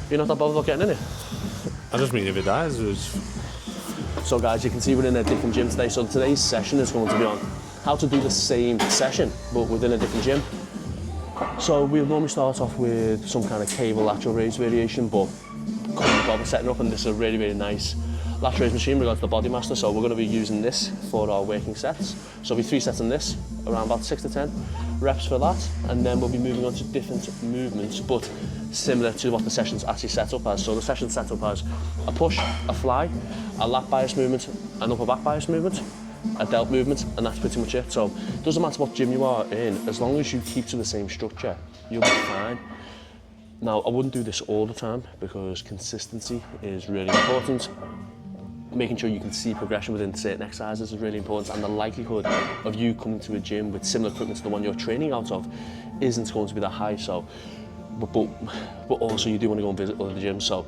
You're not that bothered about getting in it? I just mean if it dies, So guys, you can see we're in a different gym today. So today's session is going to be on how to do the same session, but within a different gym. So we'll normally start off with some kind of cable lateral raise variation, but couldn't bother setting up, and this is a really, really nice lateral raise machine regards to the Bodymaster. So we're going to be using this for our working sets. So it'll be 3 sets on this, around about 6 to 10 reps for that, and then we'll be moving on to different movements, but similar to what the session's actually set up as. So the session's set up as a push, a fly, a lat bias movement, an upper back bias movement, a delt movement, and that's pretty much it. So it doesn't matter what gym you are in, as long as you keep to the same structure, you'll be fine. Now, I wouldn't do this all the time because consistency is really important. Making sure you can see progression within certain exercises is really important, and the likelihood of you coming to a gym with similar equipment to the one you're training out of isn't going to be that high. So, but also you do want to go and visit other gyms. So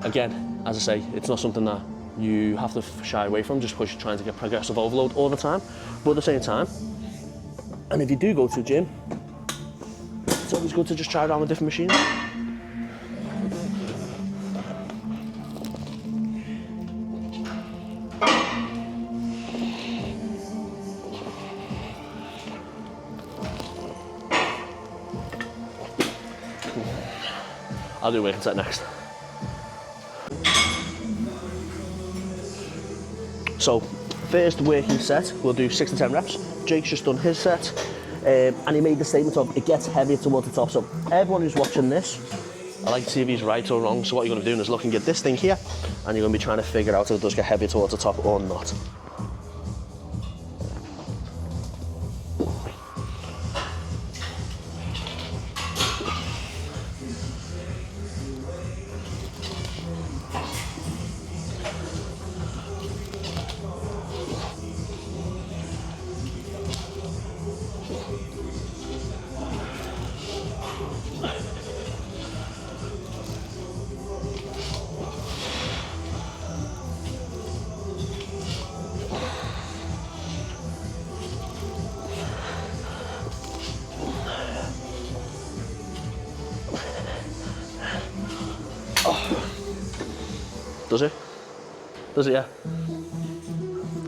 again, as I say, it's not something that you have to shy away from just because you're trying to get progressive overload all the time. But at the same time, and if you do go to a gym, it's always good to just try around with different machines. I'll do a working set next. So, first working set, we'll do 6 to 10 reps. Jake's just done his set, and he made the statement of it gets heavier towards the top. So, everyone who's watching this, I like to see if he's right or wrong. So what you're going to do is look and get this thing here, and you're going to be trying to figure out if it does get heavier towards the top or not. Does it? Does it, yeah?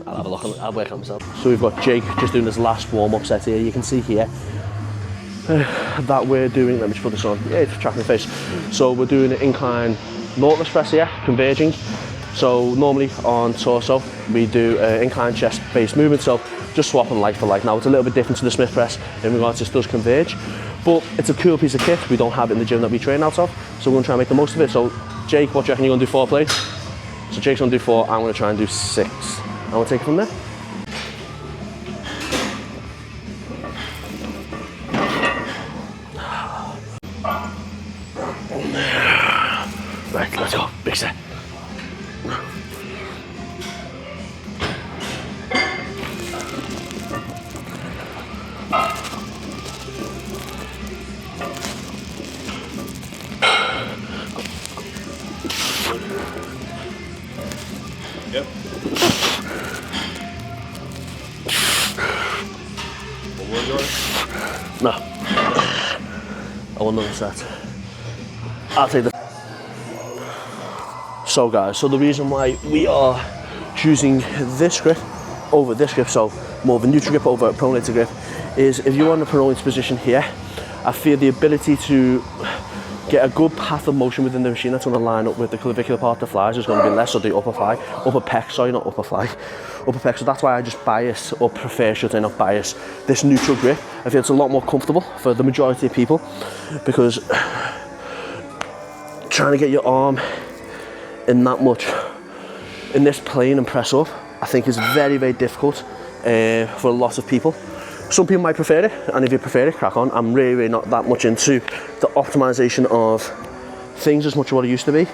I'll have a look, I'll work on myself. So we've got Jake just doing his last warm-up set here. You can see here that we're doing, let me just put this on. Yeah, it's tracking the face. So we're doing an incline nautilus press here, converging. So normally on torso, we do incline chest based movement. So just swapping like for like. Now it's a little bit different to the Smith press in regards to this does converge, but it's a cool piece of kit. We don't have it in the gym that we train out of. So we're gonna try and make the most of it. So Jake, what do you reckon you're gonna do 4 plates? So Jake's gonna do 4, I'm gonna try and do 6. And we'll take it from there. Right, let's go, big set. Yep. No. I want another set. I'll take the... So guys, so the reason why we are choosing this grip over this grip, so more of a neutral grip over a pronated grip, is if you're in a pronated position here, I feel the ability to get a good path of motion within the machine that's going to line up with the clavicular part of the flies is going to be less of the upper pec, sorry, not upper fly, upper pec. So that's why I just bias, or prefer, should I not bias, this neutral grip. I feel it's a lot more comfortable for the majority of people, because trying to get your arm in that much, in this plane and press up, I think is very, very difficult for a lot of people. Some people might prefer it, and if you prefer it, crack on. I'm really not that much into the optimization of things as much as what I used to be,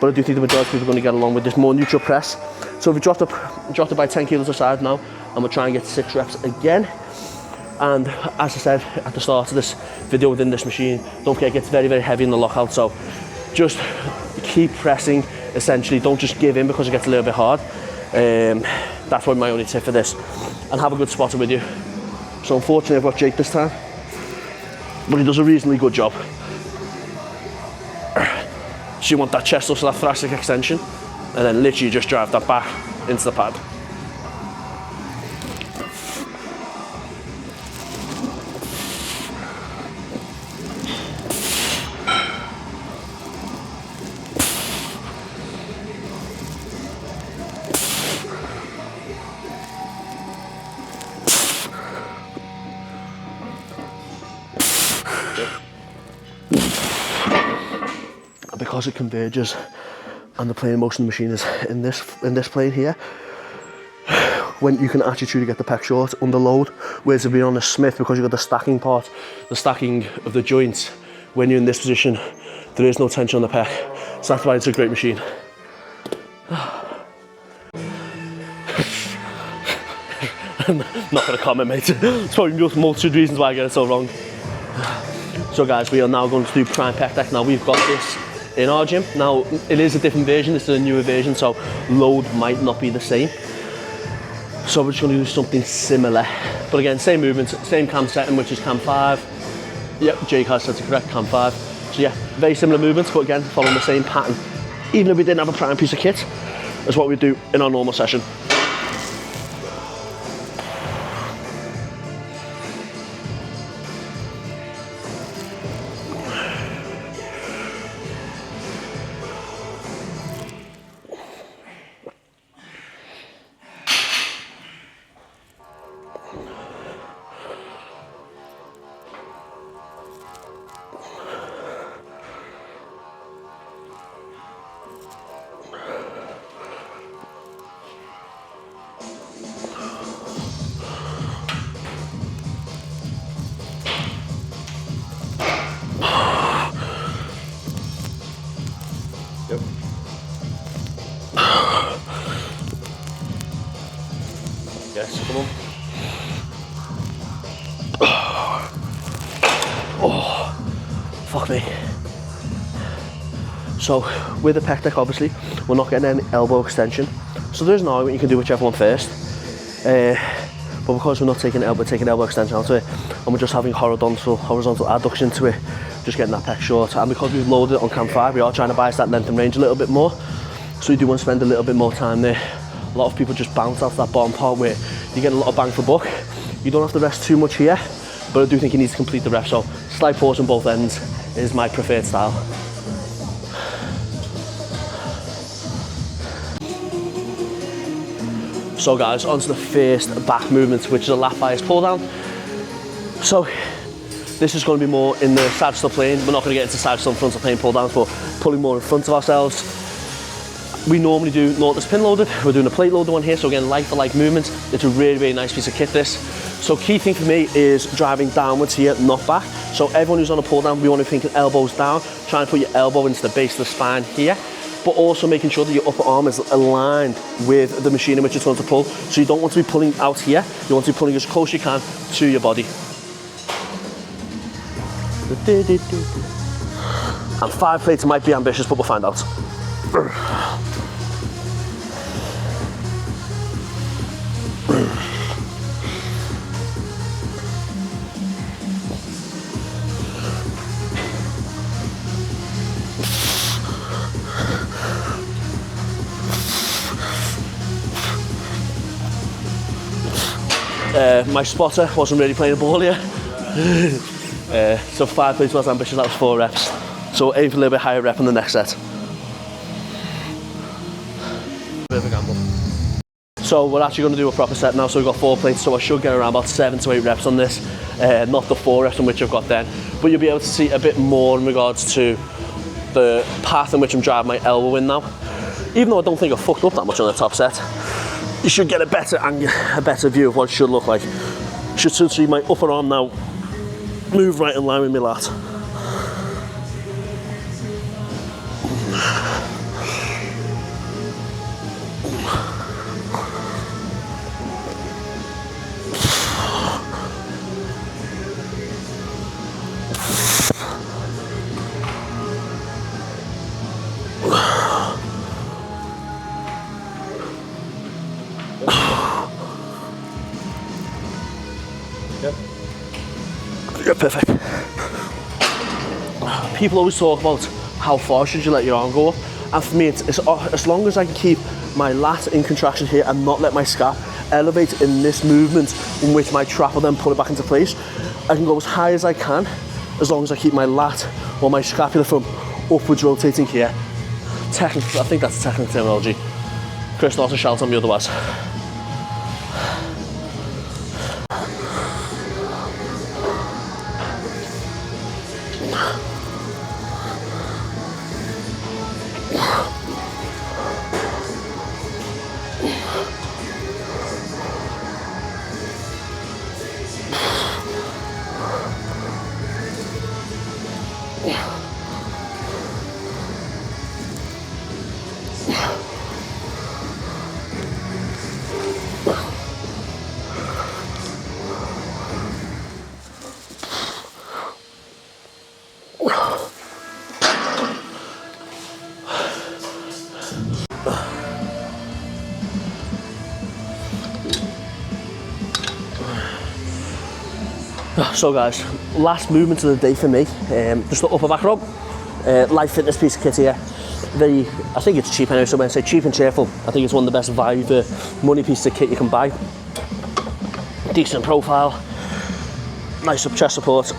but I do think the majority of people are going to get along with this more neutral press. So if we dropped it by 10 kilos aside now, and we'll try and get 6 reps again. And as I said at the start of this video within this machine, don't forget it gets very, very heavy in the lockout, so just keep pressing, essentially. Don't just give in because it gets a little bit hard. That's probably my only tip for this, and have a good spotter with you. So unfortunately I've got Jake this time, but he does a reasonably good job. It's So you want that chest up, so that thoracic extension, and then literally just drive that back into the pad. Because it converges and the plane motion of the machine is in this plane here, when you can actually truly get the pec short under load, whereas if you're on a Smith, because you've got the stacking part, the stacking of the joints, when you're in this position, there is no tension on the pec. So that's why it's a great machine. I'm not going to comment, mate. It's probably multitude reasons why I get it so wrong. So guys, we are now going to do prime pec deck. Now we've got this in our gym. Now it is a different version, this is a newer version, so load might not be the same. So we're just going to do something similar. But again, same movements, same cam setting, which is cam 5. Yep, Jake has set it correct, cam 5. So yeah, very similar movements, but again, following the same pattern. Even if we didn't have a prime piece of kit, is what we do in our normal session. Yes, come on. Oh, fuck me. So, with the pec deck, obviously, we're not getting any elbow extension. So there's no argument, you can do whichever one first. But because we're not taking elbow extension onto it, and we're just having horizontal adduction to it, just getting that pec short. And because we've loaded it on cam 5, we are trying to bias that length and range a little bit more. So you do want to spend a little bit more time there. A lot of people just bounce off that bottom part where you get a lot of bang for buck. You don't have to rest too much here, but I do think you need to complete the rep. So slight pause on both ends is my preferred style. So guys, onto the first back movement, which is a lat bias pull down. So this is going to be more in the saddle plane. We're not going to get into saddle frontal plane pull downs, but pulling more in front of ourselves. We normally do Nautilus pin loaded. We're doing a plate loaded one here, so again, like for like movements. It's a really, really nice piece of kit, this. So key thing for me is driving downwards here, not back. So everyone who's on a pull down, we want to think elbows down, try and put your elbow into the base of the spine here, but also making sure that your upper arm is aligned with the machine in which it's going to pull. So you don't want to be pulling out here, you want to be pulling as close as you can to your body. And 5 plates might be ambitious, but we'll find out. My spotter wasn't really playing a ball here. So 5 plates was ambitious, that was 4 reps. So aim for a little bit higher rep in the next set. Bit of a gamble. So we're actually going to do a proper set now, so we've got 4 plates, so I should get around about 7 to 8 reps on this. Not the 4 reps in which I've got then, but you'll be able to see a bit more in regards to the path in which I'm driving my elbow in now. Even though I don't think I fucked up that much on the top set, you should get a better view of what it should look like. You should see my upper arm now move right in line with my lat. Yeah, perfect. People always talk about how far should you let your arm go. And for me, it's as long as I can keep my lat in contraction here and not let my scap elevate in this movement in which my trap will then pull it back into place, I can go as high as I can as long as I keep my lat or my scapula from upwards rotating here. I think that's technical terminology. Chris also shouts at me otherwise. So guys, last movement of the day for me, just the upper back row, Life Fitness piece of kit here. I think it's cheap anyway, so when I say cheap and cheerful, I think it's one of the best value for money pieces of kit you can buy. Decent profile, nice up chest support.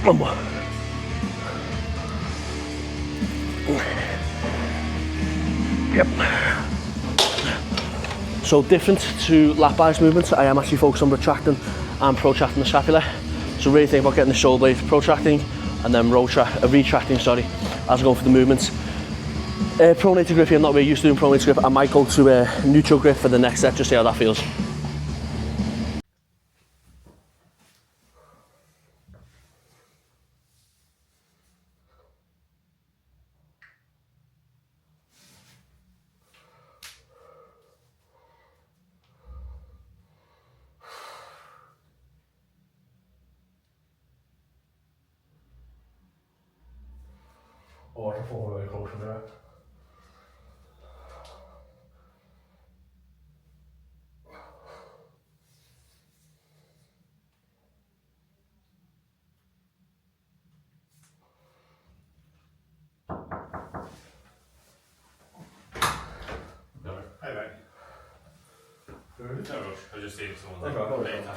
One more. Yep. So different to lat bias movements, I am actually focused on retracting and protracting the scapula. So really think about getting the shoulder blade protracting and then retracting, as I go for the movements. Pronated grip here, I'm not really used to doing pronated grip. I might go to a neutral grip for the next set, just see how that feels. Or I can fall really close from there. No. Hey mate. No rush. I was just seeing someone. Okay, Later.